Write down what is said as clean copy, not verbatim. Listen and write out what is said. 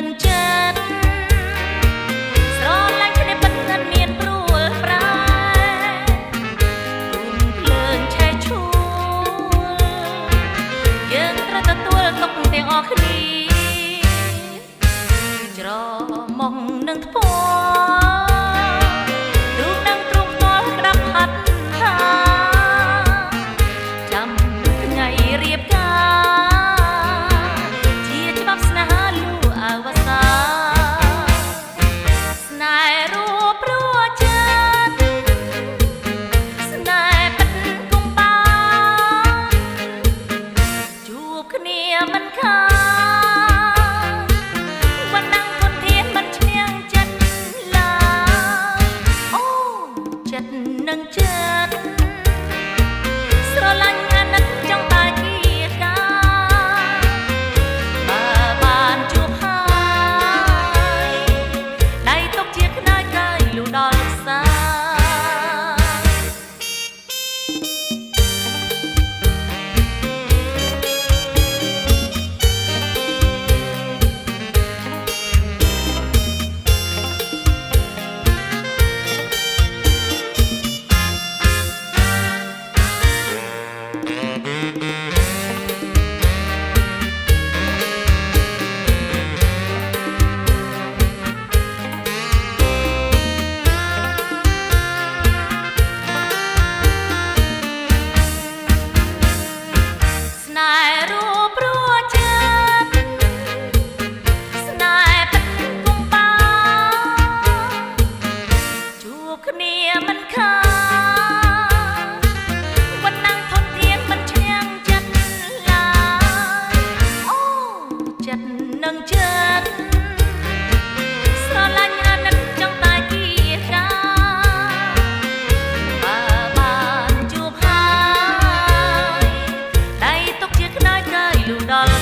នឹងចិត្តស្រឡាញ់គ្នាពិតមិនមានព្រួលប្រែទុំភ្លើងឆេះឈួលយើងត្រូវទទួលទុកទាំងអស់គ្នាច្រមុះនឹងថ្ពាល់រូបនឹងទ្រង់ផ្ទាល់ក្តាប់ហត់ថាចាំថ្ងៃរៀបការជាច្បាប់ស្នេហាលូអវសាស្នេហ៍រួព្រោះចិត្តស្នេហ៍ពិតគំបានជួបគ្នាមិនខាននឹងចិត្តស្រឡាញ់អាណិតចង់តែគៀការបើបានជួបហើយដៃទុកជាខ្នើយកាយលូដល់ផ្សារគ្នាមិនខាវណ្ណងធនធានមិនឈ្នះចិត្តឡើយអូចិត្តនឹងចិត្តស្រឡាញ់អាណិតចង់តែគៀការបើបានជួបហើយដៃទុកជាខ្នើយកាយលូដល់